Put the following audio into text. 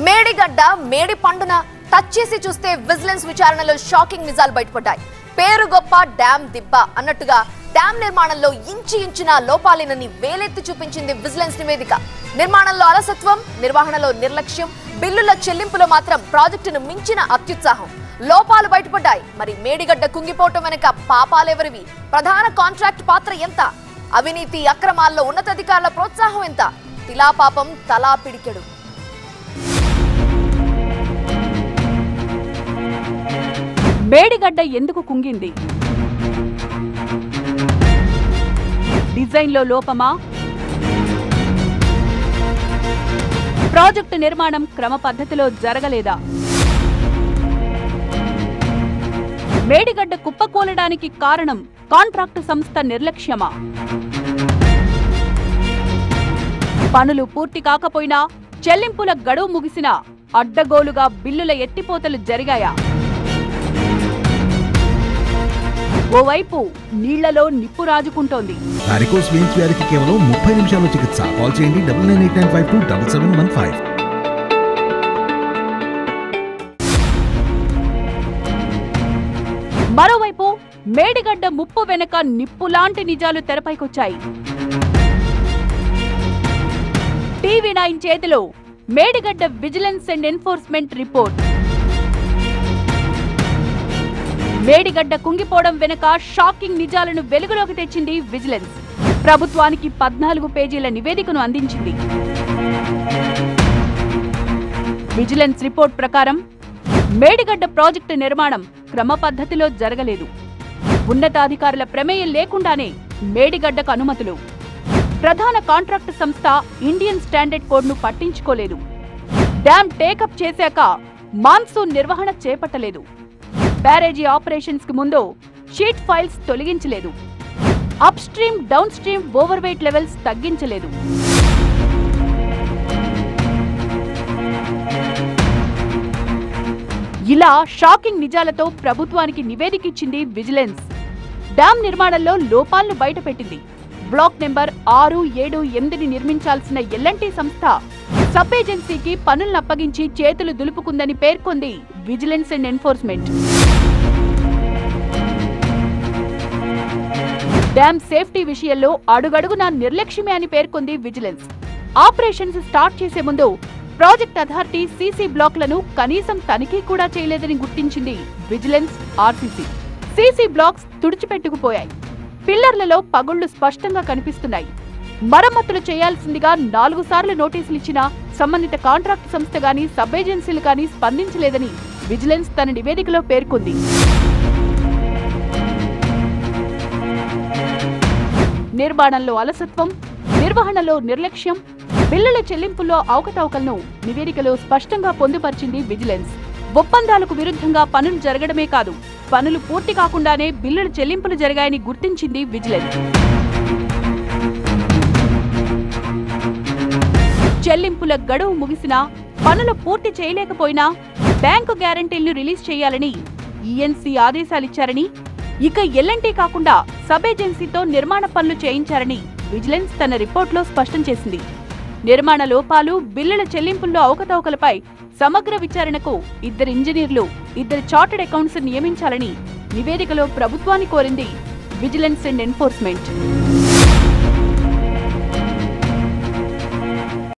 మేడిగడ్డ మేడి పండున టచ్ చేసి చూస్తే విజిలెన్స్ విచారణలో షాకింగ్ నిజాలు బయటపడ్డాయి. పేరు గొప్ప డ్యామ్ దిబ్బ అన్నట్టుగా డ్యామ్ నిర్మాణంలో ఇంచిన లోపాలేనని వేలెత్తి చూపించింది విజిలెన్స్ నివేదిక. నిర్మాణంలో అలసత్వం, నిర్వహణలో నిర్లక్ష్యం, బిల్లుల చెల్లింపులో మాత్రం ప్రాజెక్టును మించిన అత్యుత్సాహం. లోపాలు బయటపడ్డాయి. మరి మేడిగడ్డ కుంగిపోవటం వెనుక పాపాలెవరివి? ప్రధాన కాంట్రాక్ట్ పాత్ర ఎంత? అవినీతి అక్రమాల్లో ఉన్నతాధికారుల ప్రోత్సాహం ఎంత? తిలా పాపం తలా పిడికెడు. మేడిగడ్డ ఎందుకు కుంగింది? డిజైన్లో లోపమా? ప్రాజెక్టు నిర్మాణం క్రమ పద్ధతిలో జరగలేదా? మేడిగడ్డ కుప్పకూలడానికి కారణం కాంట్రాక్టు సంస్థ నిర్లక్ష్యమా? పనులు పూర్తి కాకపోయినా చెల్లింపుల గడువు ముగిసినా అడ్డగోలుగా బిల్లుల ఎత్తిపోతలు జరిగాయా? ఓవైపు నీళ్లలో నిప్పు రాజుకుంటోంది. వారికోస్ వెయిన్స్ వ్యాధికి కేవలం 30 నిమిషాల్లో చికిత్స. కాల్ చేయండి 9989527715. మరోవైపు మేడిగడ్డ ముప్పు వెనక నిప్పులాంటి నిజాలు తెరపైకొచ్చాయి. టీవీ9 చేతిలో Medigadda vigilance and enforcement report. Medigadda కుంగిపోవడం వెనుక షాకింగ్ నిజాలను వెలుగులోకి తెచ్చింది విజిలెన్స్. ప్రభుత్వానికి 14 పేజీల నివేదికను అందించింది. విజిలెన్స్ రిపోర్ట్ ప్రకారం మేడిగడ్డ ప్రాజెక్టు నిర్మాణం క్రమ పద్ధతిలో జరగలేదు. ఉన్నతాధికారుల ప్రమేయం లేకుండానే మేడిగడ్డకు అనుమతులు. ప్రధాన కాంట్రాక్టు సంస్థ ఇండియన్ స్టాండర్డ్ కోడ్ను పట్టించుకోలేదు. డ్యామ్ టేకప్ చేశాక మాన్సూన్ నిర్వహణ చేపట్టలేదు. బ్యారేజీ ఆపరేషన్స్ కి ముందు షీట్ ఫైల్స్ తొలగించలేదు. Upstream, downstream over weight levels తగ్గించలేదు. ఇలా షాకింగ్ నిజాలతో ప్రభుత్వానికి నివేదికిచ్చింది విజిలెన్స్. డ్యామ్ నిర్మాణంలో లోపాలను బయటపెట్టింది. బ్లాక్ నెంబర్ 6, 7, 8ని నిర్మించాల్సిన ఎల్ఎన్టీ సంస్థ సబ్ ఏజెన్సీకి పనులను అప్పగించి చేతులు దులుపుకుందని పేర్కొంది vigilance and enforcement. Dam safety విషయంలో అడుగడుగునా నిర్లక్ష్యమే అని పేర్కొంది విజిలెన్స్. ఆపరేషన్స్ స్టార్ట్ చేసే ముందు ప్రాజెక్ట్ అథారిటీ సీసీ బ్లాక్లను కనీసం తనిఖీ కూడా చేయలేదని గుర్తించింది విజిలెన్స్ ఆర్సీసీ. సీసీ బ్లాక్స్ తుడిచిపెట్టుకుపోయాయి. పిల్లర్లలో పగుళ్లు స్పష్టంగా కనిపిస్తున్నాయి. మరమ్మతులు చేయాల్సిందిగా 4 సార్లు నోటీసులు ఇచ్చినా సంబంధిత కాంట్రాక్టు సంస్థ గాని, సబ్ ఏజెన్సీలు గాని స్పందించలేదని విజిలెన్స్ తన నివేదికలో పేర్కొంది. నిర్మాణంలో అలసత్వం, నిర్వహణలో నిర్లక్ష్యం, బిల్లుల చెల్లింపుల్లో అవకతవకలను నివేదికలో స్పష్టంగా పొందుపరిచింది విజిలెన్స్. ఒప్పందాలకు విరుద్ధంగా పనులు జరగడమే కాదు, పనులు పూర్తి కాకుండానే బిల్లుల చెల్లింపులు జరిగాయని గుర్తించింది విజిలెన్స్. చెల్లింపుల గడువు ముగిసినా పనులు పూర్తి చేయలేకపోయినా బ్యాంకు గ్యారంటీలను రిలీజ్ చేయాలని ఈఎన్సీ ఆదేశాలిచ్చారని, ఇక ఎల్ఎన్టీ కాకుండా సబ్ ఏజెన్సీతో నిర్మాణ పనులు చేయించారని విజిలెన్స్ తన రిపోర్టులో స్పష్టం చేసింది. నిర్మాణ లోపాలు, బిల్లుల చెల్లింపుల్లో అవకతవకలపై సమగ్ర విచారణకు 2 ఇంజనీర్లు, 2 చార్టెడ్ అకౌంట్స్ నియమించాలని నివేదికలో ప్రభుత్వాన్ని కోరింది విజిలెన్స్ అండ్ ఎన్ఫోర్స్మెంట్.